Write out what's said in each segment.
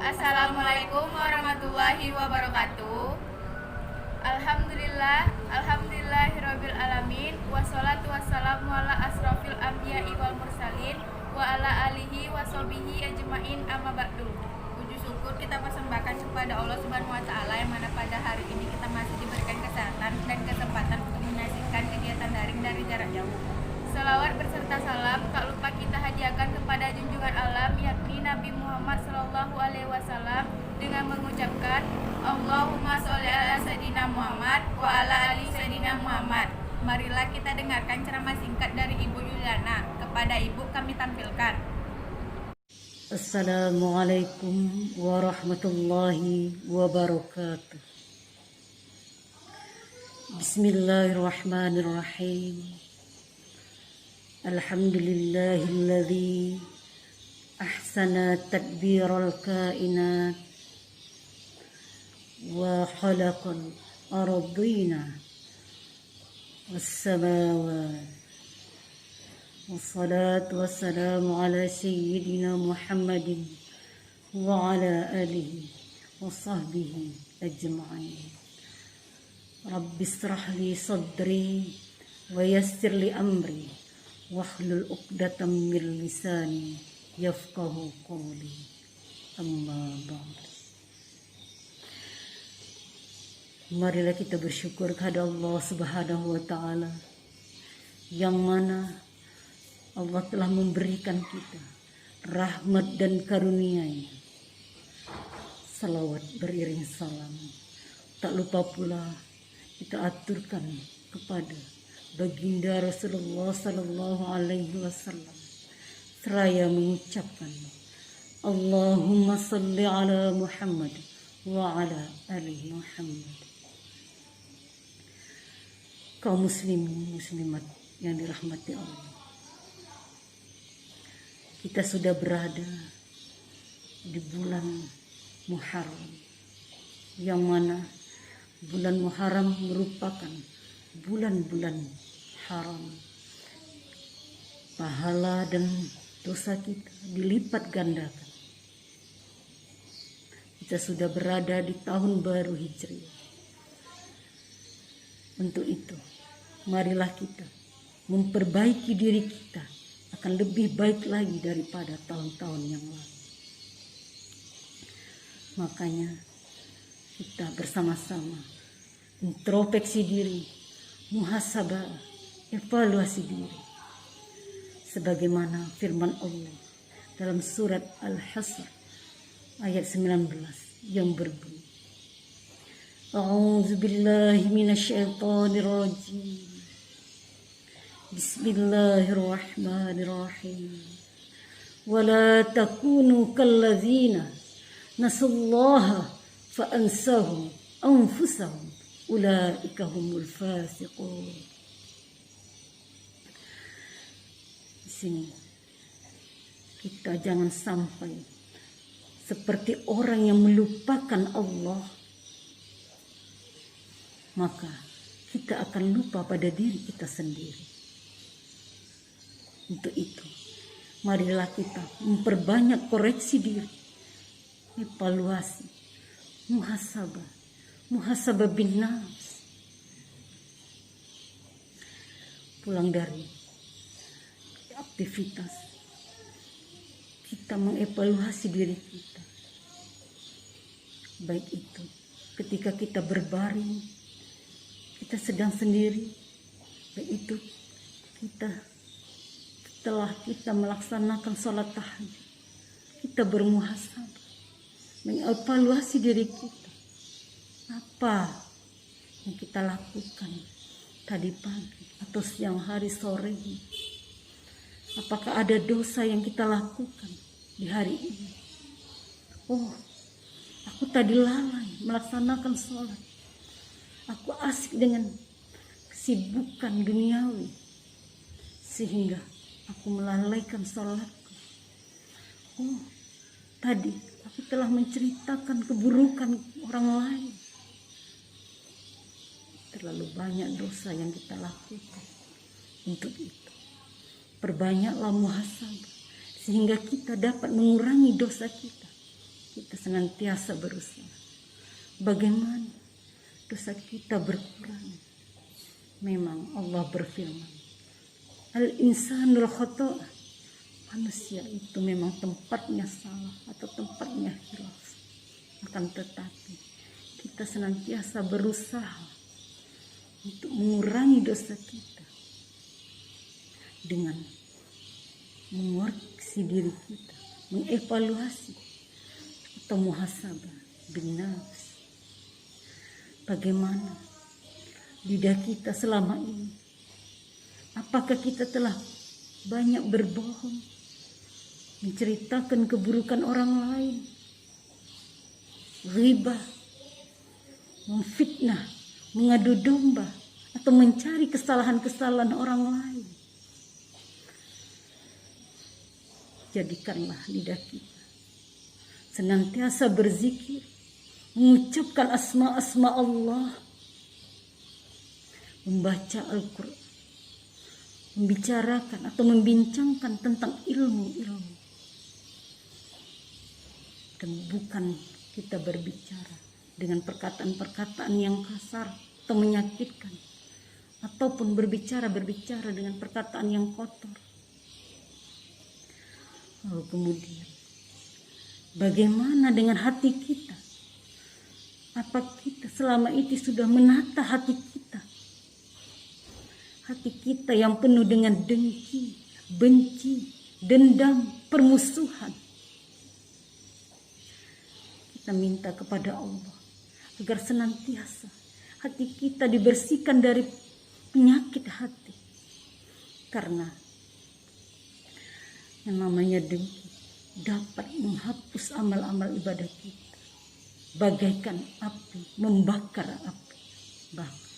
Assalamualaikum warahmatullahi wabarakatuh. Alhamdulillahirabbil alamin, wassalatu wassalamu ala asrofil anbiya'i wal mursalin wa ala alihi washabihi ajmain, amma ba'du. Puji syukur kita persembahkan kepada Allah Subhanahu wa taala yang mana pada hari ini kita masih diberikan kesehatan dan kesempatan untuk menyaksikan kegiatan daring dari jarak jauh. Selawat berserta salam tak lupa kita hadiahkan kepada junjungan alam yakni Nabi Muhammad SAW dengan mengucapkan Allahumma sholli ala Sayyidina Muhammad wa ala ali Sayyidina Muhammad. Marilah kita dengarkan ceramah singkat dari Ibu Yuliana. Kepada Ibu kami tampilkan. Assalamualaikum warahmatullahi wabarakatuh. Bismillahirrahmanirrahim. Alhamdulillahilladzi ahsana tadbiral kainat wa khalaqal ardina was-samawat. Wassalatu wassalamu ala sayyidina Muhammadin wa ala alihi wa sahbihi ajma'in. Rabbi israh li sadri wa yassir li amri wahlul 'uqdatam min lisani yafqahu qawli. Amma ba'd. Marilah kita bersyukur kepada Allah Subhanahu wa taala yang mana Allah telah memberikan kita rahmat dan karunia-Nya. Salawat beriring salam tak lupa pula kita aturkan kepada baginda Rasulullah sallallahu alaihi wasallam seraya mengucapkan Allahumma salli ala Muhammad wa ala ali Muhammad. Kaum muslimin muslimat yang dirahmati Allah, kita sudah berada di bulan Muharram, yang mana bulan Muharram merupakan bulan-bulan haram. Pahala dan dosa kita dilipat gandakan. Kita sudah berada di tahun baru Hijriah. Untuk itu, marilah kita memperbaiki diri kita akan lebih baik lagi daripada tahun-tahun yang lalu. Makanya kita bersama-sama introspeksi diri, muhasabah, evaluasi diri. Sebagaimana firman Allah dalam surat Al-Hasr ayat 19 yang berbunyi, A'udzu billahi minasyaitonir rajim. Bismillahirrahmanirrahim. Wala takunu kalladzina nasullaha fa ansahum anfusahum ulaika humul fasiqun. Di sini kita jangan sampai seperti orang yang melupakan Allah, maka kita akan lupa pada diri kita sendiri. Untuk itu, marilah kita memperbanyak koreksi diri, evaluasi, muhasabah bin nafs. Pulang dari aktivitas, kita mengevaluasi diri kita. Baik itu ketika kita berbaring, kita sedang sendiri, baik itu kita setelah kita melaksanakan sholat tahajud, kita bermuhasabah, mengevaluasi diri kita. Apa yang kita lakukan tadi pagi atau siang hari, sore ini? Apakah ada dosa yang kita lakukan di hari ini? Oh, aku tadi lalai melaksanakan sholat. Aku asik dengan kesibukan duniawi sehingga aku melalaikan sholatku. Oh, tadi aku telah menceritakan keburukan orang lain. Terlalu banyak dosa yang kita lakukan. Untuk itu, perbanyaklah muhasabah sehingga kita dapat mengurangi dosa kita. Kita senantiasa berusaha. Bagaimana dosa kita berkurang? Memang Allah berfirman, al-insanul khata', manusia itu memang tempatnya salah atau tempatnya hilaf. Akan tetapi kita senantiasa berusaha untuk mengurangi dosa kita dengan mengoreksi diri kita, mengevaluasi atau muhasabah bin nafs. Bagaimana lidah kita selama ini? Apakah kita telah banyak berbohong, menceritakan keburukan orang lain, ghibah, memfitnah, mengadu domba, atau mencari kesalahan-kesalahan orang lain? Jadikanlah lidah kita senantiasa berzikir, mengucapkan asma-asma Allah, membaca Al-Quran, membicarakan atau membincangkan tentang ilmu-ilmu. Dan bukan kita berbicara dengan perkataan-perkataan yang kasar atau menyakitkan, ataupun berbicara dengan perkataan yang kotor. Lalu kemudian, bagaimana dengan hati kita? Apa kita selama itu sudah menata hati kita? Hati kita yang penuh dengan dengki, benci, dendam, permusuhan. Kita minta kepada Allah agar senantiasa hati kita dibersihkan dari penyakit hati. Karena yang namanya dengki dapat menghapus amal-amal ibadah kita, bagaikan api membakar api bakar.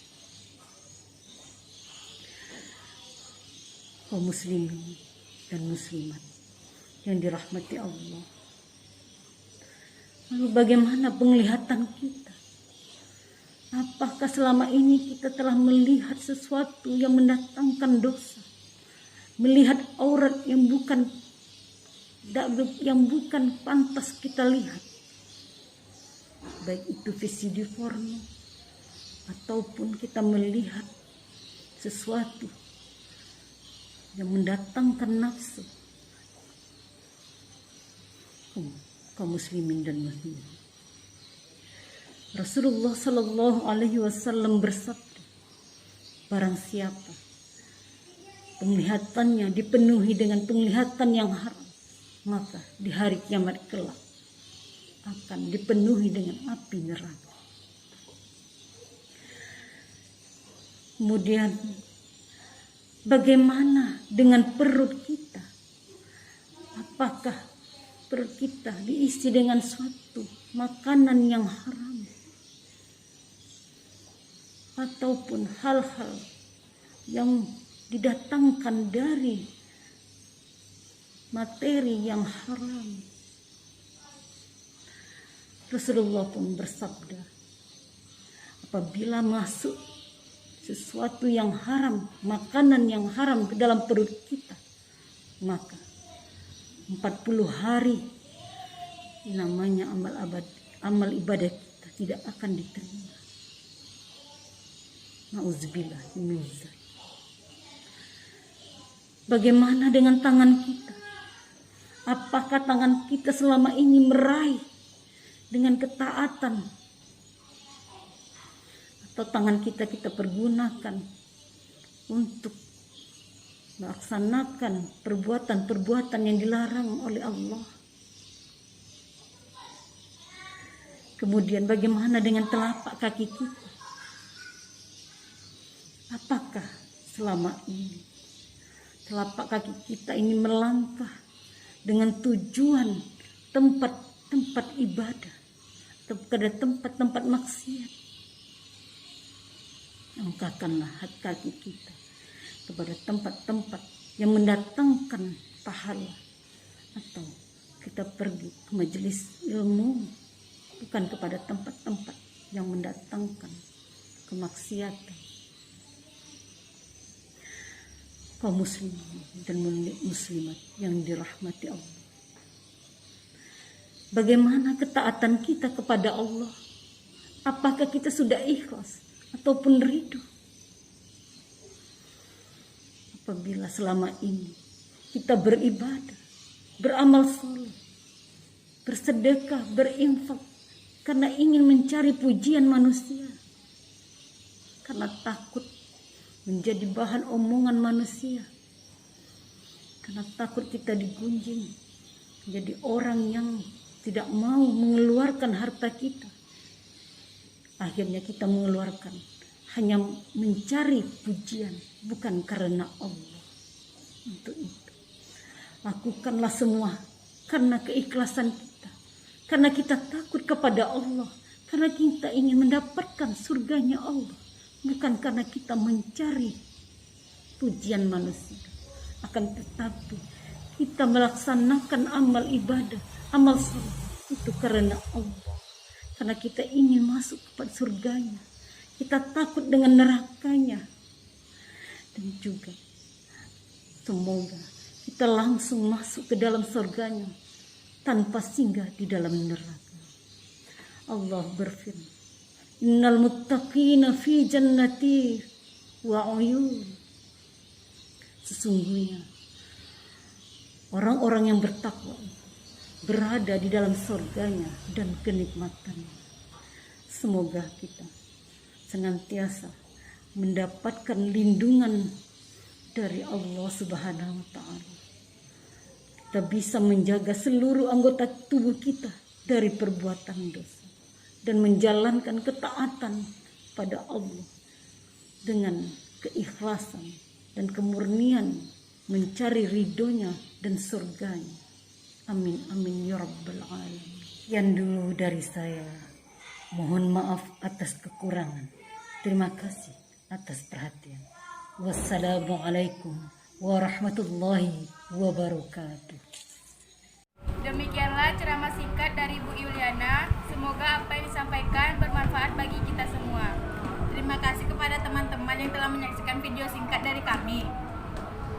Kaum muslimin dan muslimat yang dirahmati Allah, lalu bagaimana penglihatan kita? Apakah selama ini kita telah melihat sesuatu yang mendatangkan dosa, melihat aurat yang bukan pantas kita lihat, baik itu VCD porno ataupun kita melihat sesuatu yang mendatangkan nafsu? Kaum muslimin dan muslimat, Rasulullah Shallallahu Alaihi Wasallam bersabda, barang siapa penglihatannya dipenuhi dengan penglihatan yang haram, maka di hari kiamat kelak akan dipenuhi dengan api neraka. Kemudian bagaimana dengan perut kita? Apakah perut kita diisi dengan suatu makanan yang haram, ataupun hal-hal yang didatangkan dari materi yang haram? Rasulullah pun bersabda, apabila masuk sesuatu yang haram, makanan yang haram ke dalam perut kita, maka 40 hari namanya amal ibadah kita tidak akan diterima. Nauzubillah min dzalik. Bagaimana dengan tangan kita? Apakah tangan kita selama ini meraih dengan ketaatan, atau tangan kita pergunakan untuk melaksanakan perbuatan-perbuatan yang dilarang oleh Allah? Kemudian bagaimana dengan telapak kaki kita? Apakah selama ini telapak kaki kita ini melangkah dengan tujuan tempat-tempat ibadah atau pada tempat-tempat maksiat? Angkatkanlah hati kaki kita kepada tempat-tempat yang mendatangkan pahala, atau kita pergi ke majelis ilmu, bukan kepada tempat-tempat yang mendatangkan kemaksiatan. Kaum muslimin dan muslimat yang dirahmati Allah, Bagaimana ketaatan kita kepada Allah? Apakah kita sudah ikhlas ataupun ridho? Apabila selama ini kita beribadah, beramal soleh, bersedekah, berinfak karena ingin mencari pujian manusia, karena takut menjadi bahan omongan manusia, karena takut kita digunjing, menjadi orang yang tidak mau mengeluarkan harta kita. Akhirnya kita mengeluarkan hanya mencari pujian, bukan karena Allah. Untuk itu, lakukanlah semua karena keikhlasan kita, karena kita takut kepada Allah, karena kita ingin mendapatkan surganya Allah, bukan karena kita mencari pujian manusia. Akan tetapi kita melaksanakan amal ibadah, amal salat itu karena Allah, karena kita ingin masuk kepada surganya, kita takut dengan nerakanya, dan juga semoga kita langsung masuk ke dalam surganya tanpa singgah di dalam neraka. Allah berfirman, innal muttaqina fi jannati wa uyun. Sesungguhnya orang-orang yang bertakwa berada di dalam surganya dan kenikmatannya. Semoga kita senantiasa mendapatkan lindungan dari Allah Subhanahu wa Ta'ala. Kita bisa menjaga seluruh anggota tubuh kita dari perbuatan dosa dan menjalankan ketaatan pada Allah dengan keikhlasan dan kemurnian mencari ridhonya dan surganya. Amin amin ya rabbal alamin. Yang dulu dari saya, mohon maaf atas kekurangan. Terima kasih atas perhatian. Wassalamualaikum warahmatullahi wabarakatuh. Demikianlah ceramah singkat dari Bu Yuliana. Semoga apa yang disampaikan bermanfaat bagi kita semua. Terima kasih kepada teman-teman yang telah menyaksikan video singkat dari kami.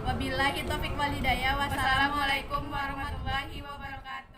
Wabillahi taufiq wal hidayah. Wassalamualaikum warahmatullahi wabarakatuh.